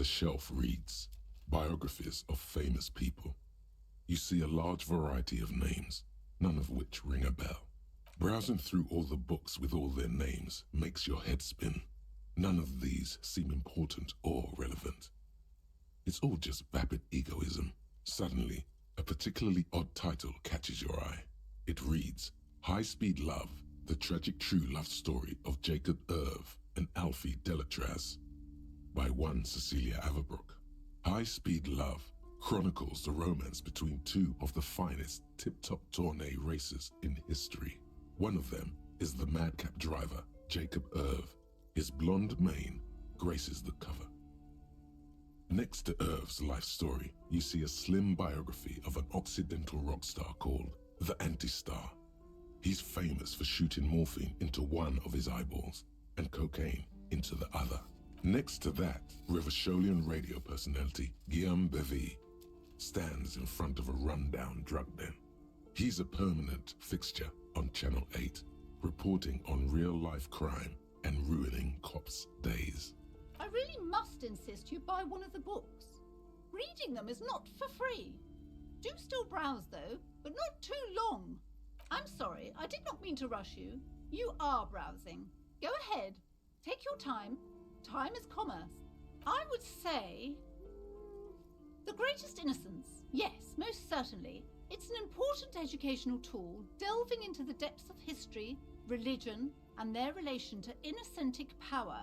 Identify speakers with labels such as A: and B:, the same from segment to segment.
A: the shelf reads, Biographies of Famous People. You see a large variety of names, none of which ring a bell. Browsing through all the books with all their names makes your head spin. None of these seem important or relevant. It's all just vapid egoism. Suddenly, a particularly odd title catches your eye. It reads, High Speed Love, the tragic true love story of Jacob Irv and Alfie Delatraz, by one Cecilia Averbrook. High Speed Love chronicles the romance between two of the finest tip-top tourney racers in history. One of them is the madcap driver, Jacob Irv. His blonde mane graces the cover. Next to Irv's life story, you see a slim biography of an Occidental rock star called the Anti-Star. He's famous for shooting morphine into one of his eyeballs and cocaine into the other. Next to that, Revacholian radio personality Guillaume Bevy stands in front of a rundown drug den. He's a permanent fixture on Channel 8, reporting on real-life crime and ruining cops' days.
B: I really must insist you buy one of the books. Reading them is not for free. Do still browse though, but not too long. I'm sorry, I did not mean to rush you. You are browsing. Go ahead. Take your time. Time is commerce. I would say... The Greatest Innocence. Yes, most certainly. It's an important educational tool delving into the depths of history, religion, and their relation to innocentic power.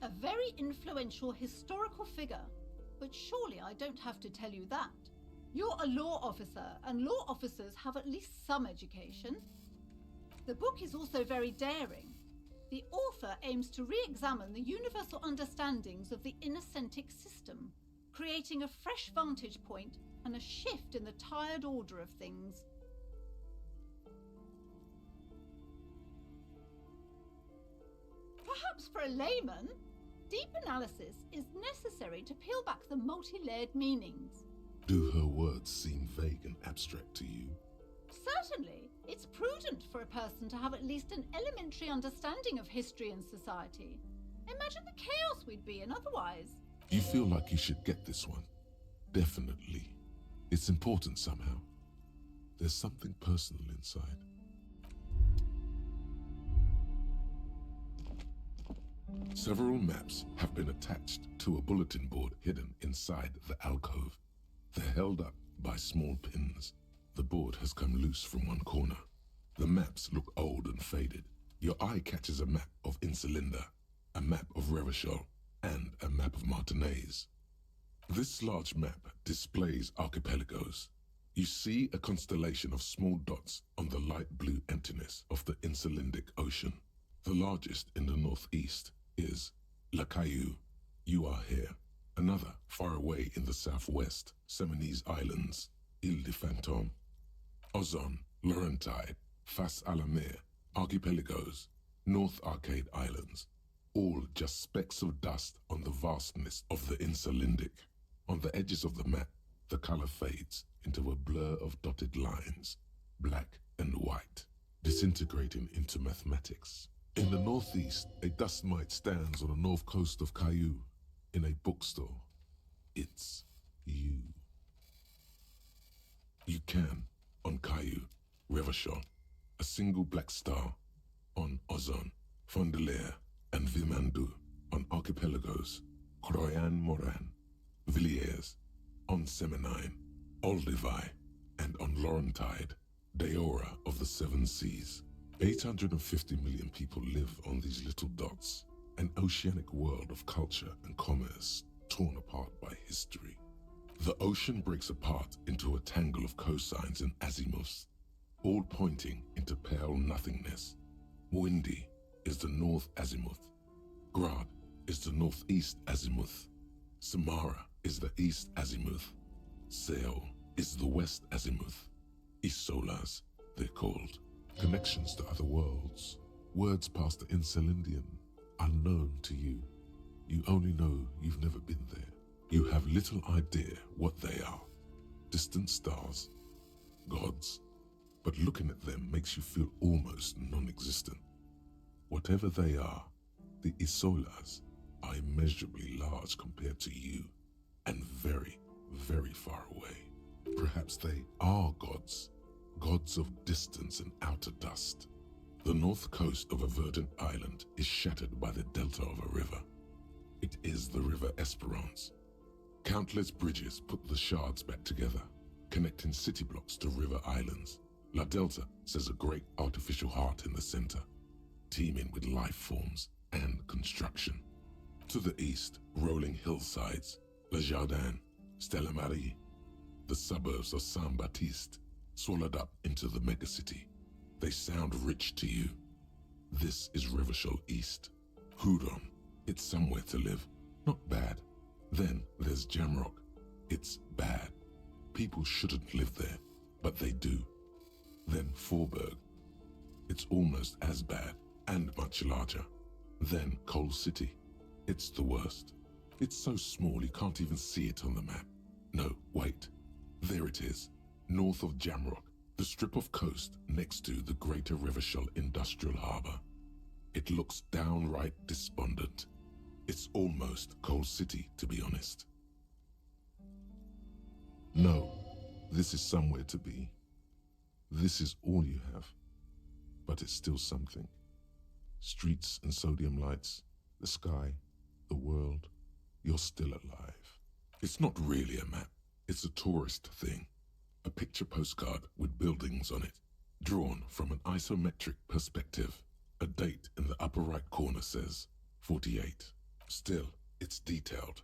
B: A very influential historical figure. But surely I don't have to tell you that. You're a law officer, and law officers have at least some education. The book is also very daring. The author aims to re-examine the universal understandings of the innocentic system, creating a fresh vantage point and a shift in the tired order of things. Perhaps for a layman, deep analysis is necessary to peel back the multi-layered meanings.
A: Do her words seem vague and abstract to you?
B: Certainly, it's prudent for a person to have at least an elementary understanding of history and society. Imagine the chaos we'd be in otherwise.
A: You feel like you should get this one? Definitely. It's important somehow. There's something personal inside. Several maps have been attached to a bulletin board hidden inside the alcove. They're held up by small pins. The board has come loose from one corner. The maps look old and faded. Your eye catches a map of Insulinda, a map of Revachol, and a map of Martinaise. This large map displays archipelagos. You see a constellation of small dots on the light blue emptiness of the Insulindic Ocean. The largest in the northeast is La Caillou. You are here. Another far away in the southwest, Seminese Islands, Ile de Fantôme. Ozon, Laurentide, Fas à la Mer, archipelagos, North Arcade Islands, all just specks of dust on the vastness of the Insulindic. On the edges of the map, the color fades into a blur of dotted lines, black and white, disintegrating into mathematics. In the northeast, a dust mite stands on the north coast of Caillou, in a bookstore. It's you. You can, on Caillou, Revachol, a single black star, on Ozon, Fondelier, and Vilmandu, on archipelagos, Croyan Moran, Villiers, on Seminine, Olduvai, and on Laurentide, Deora of the Seven Seas. 850 million people live on these little dots, an oceanic world of culture and commerce torn apart by history. The ocean breaks apart into a tangle of cosines and azimuths, all pointing into pale nothingness. Mwindi is the north azimuth. Grad is the northeast azimuth. Samara is the east azimuth. Seo is the west azimuth. Isolas, they're called. Connections to other worlds. Words past the Insulindian, unknown to you. You only know you've never been there. You have little idea what they are. Distant stars, gods, but looking at them makes you feel almost non-existent. Whatever they are, the Isolas, are immeasurably large compared to you, and very, very far away. Perhaps they are gods, gods of distance and outer dust. The north coast of a verdant island is shattered by the delta of a river. It is the River Esperance. Countless bridges put the shards back together, connecting city blocks to river islands. La Delta says a great artificial heart in the center, teeming with life forms and construction. To the east, rolling hillsides, Le Jardin, Stella Marie, the suburbs of Saint-Baptiste, swallowed up into the megacity. They sound rich to you. This is Rivershell East. Hudon, it's somewhere to live, not bad. Then there's Jamrock. It's bad. People shouldn't live there, but they do. Then Forburg. It's almost as bad and much larger. Then Coal City. It's the worst. It's so small you can't even see it on the map. No, wait. There it is, north of Jamrock, the strip of coast next to the Greater Rivershell Industrial Harbour. It looks downright despondent. It's almost Coal City, to be honest. No, this is somewhere to be. This is all you have, but it's still something. Streets and sodium lights, the sky, the world, you're still alive. It's not really a map, it's a tourist thing. A picture postcard with buildings on it, drawn from an isometric perspective. A date in the upper right corner says 48. Still, it's detailed.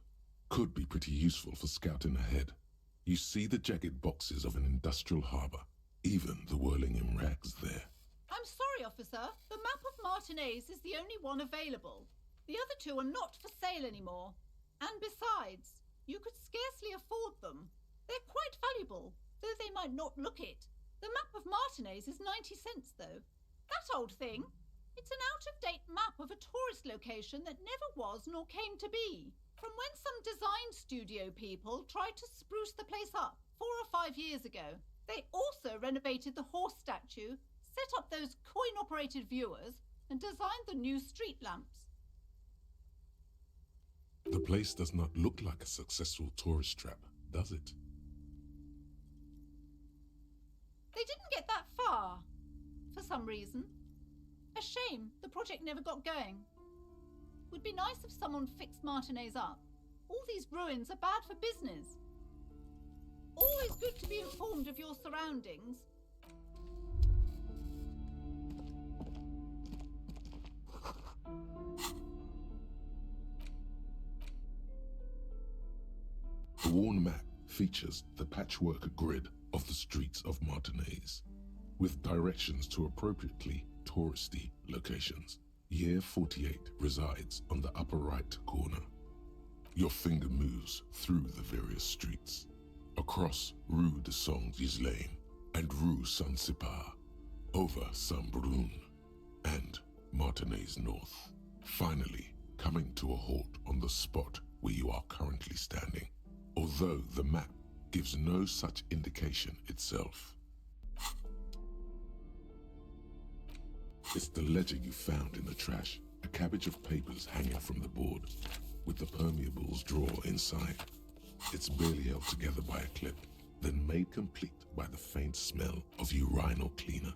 A: Could be pretty useful for scouting ahead. You see the jagged boxes of an industrial harbour, even the whirling in rags there.
B: I'm sorry, officer. The map of Martinez is the only one available. The other two are not for sale anymore. And besides, you could scarcely afford them. They're quite valuable, though they might not look it. The map of Martinez is 90 cents, though. That old thing. It's an out-of-date map of a tourist location that never was nor came to be. From when some design studio people tried to spruce the place up 4 or 5 years ago. They also renovated the horse statue, set up those coin-operated viewers, and designed the new street lamps.
A: The place does not look like a successful tourist trap, does it?
B: They didn't get that far, for some reason. A shame the project never got going. Would be nice if someone fixed Martinez up. All these ruins are bad for business. Always good to be informed of your surroundings.
A: The worn map features the patchwork grid of the streets of Martinez, with directions to appropriately touristy locations. Year 48 resides on the upper right corner. Your finger moves through the various streets, across Rue de Saint-Ghislain and Rue Saint-Sipar, over Saint-Brun and Martinez North, finally coming to a halt on the spot where you are currently standing, although the map gives no such indication itself. It's the ledger you found in the trash, a cabbage of papers hanging from the board, with the permeables drawer inside. It's barely held together by a clip, then made complete by the faint smell of urinal cleaner.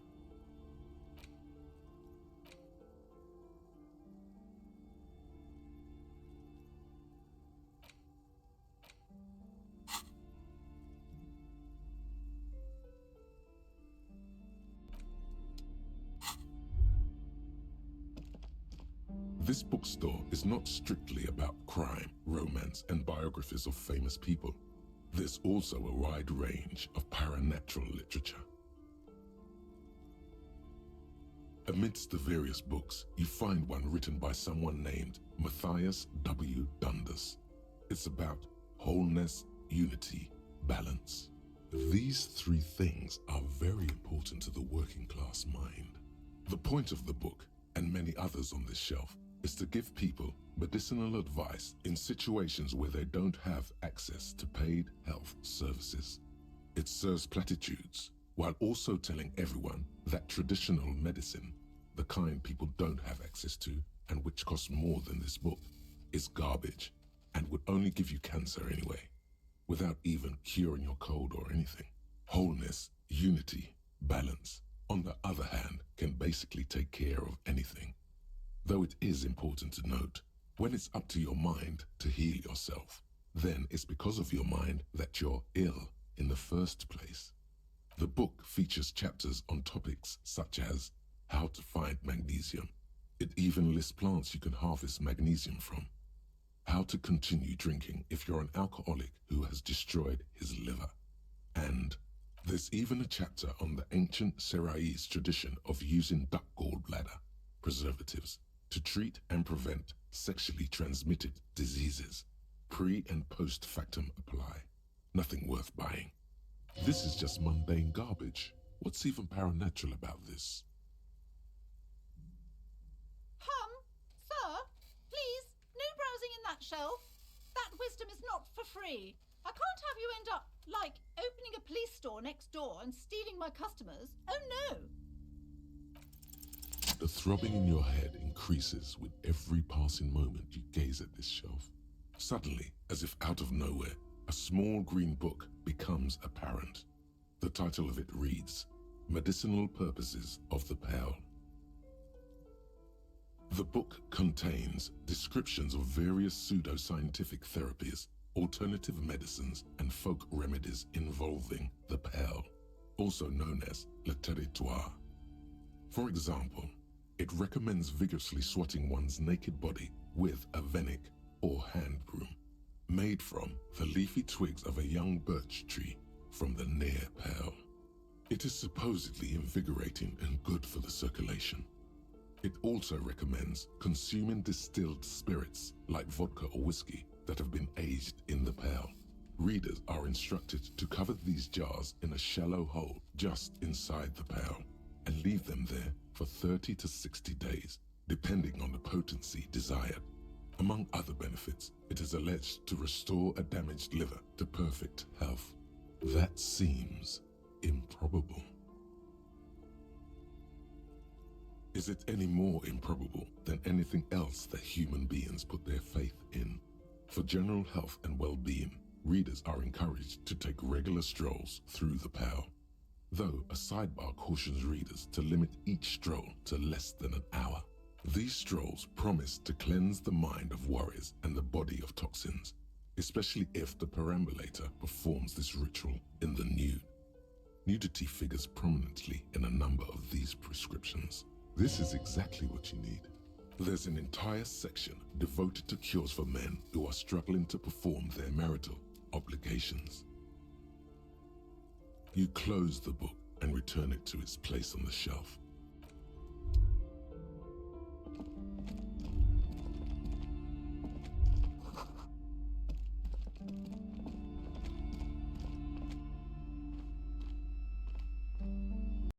A: This bookstore is not strictly about crime, romance, and biographies of famous people. There's also a wide range of paranatural literature. Amidst the various books, you find one written by someone named Matthias W. Dundas. It's about wholeness, unity, balance. These three things are very important to the working class mind. The point of the book, and many others on this shelf, is to give people medicinal advice in situations where they don't have access to paid health services. It serves platitudes, while also telling everyone that traditional medicine, the kind people don't have access to and which costs more than this book, is garbage and would only give you cancer anyway, without even curing your cold or anything. Wholeness, unity, balance, on the other hand, can basically take care of anything. Though it is important to note, when it's up to your mind to heal yourself, then it's because of your mind that you're ill in the first place. The book features chapters on topics such as how to find magnesium. It even lists plants you can harvest magnesium from. How to continue drinking if you're an alcoholic who has destroyed his liver. And there's even a chapter on the ancient Seraïs tradition of using duck gallbladder preservatives to treat and prevent sexually transmitted diseases. Pre and post factum apply. Nothing worth buying. This is just mundane garbage. What's even paranatural about this?
B: Sir, please, no browsing in that shelf. That wisdom is not for free. I can't have you end up, like, opening a police store next door and stealing my customers. Oh no!
A: The throbbing in your head increases with every passing moment you gaze at this shelf. Suddenly, as if out of nowhere, a small green book becomes apparent. The title of it reads, Medicinal Purposes of the Pearl. The book contains descriptions of various pseudoscientific therapies, alternative medicines, and folk remedies involving the pearl, also known as le territoire. For example, it recommends vigorously swatting one's naked body with a venik or hand broom, made from the leafy twigs of a young birch tree from the near pearl. It is supposedly invigorating and good for the circulation. It also recommends consuming distilled spirits like vodka or whiskey that have been aged in the pearl. Readers are instructed to cover these jars in a shallow hole just inside the pearl and leave them there for 30 to 60 days, depending on the potency desired. Among other benefits, it is alleged to restore a damaged liver to perfect health. That seems improbable. Is it any more improbable than anything else that human beings put their faith in? For general health and well-being, readers are encouraged to take regular strolls through the pearl, though a sidebar cautions readers to limit each stroll to less than an hour. These strolls promise to cleanse the mind of worries and the body of toxins, especially if the perambulator performs this ritual in the nude. Nudity figures prominently in a number of these prescriptions. This is exactly what you need. There's an entire section devoted to cures for men who are struggling to perform their marital obligations. You close the book and return it to its place on the shelf.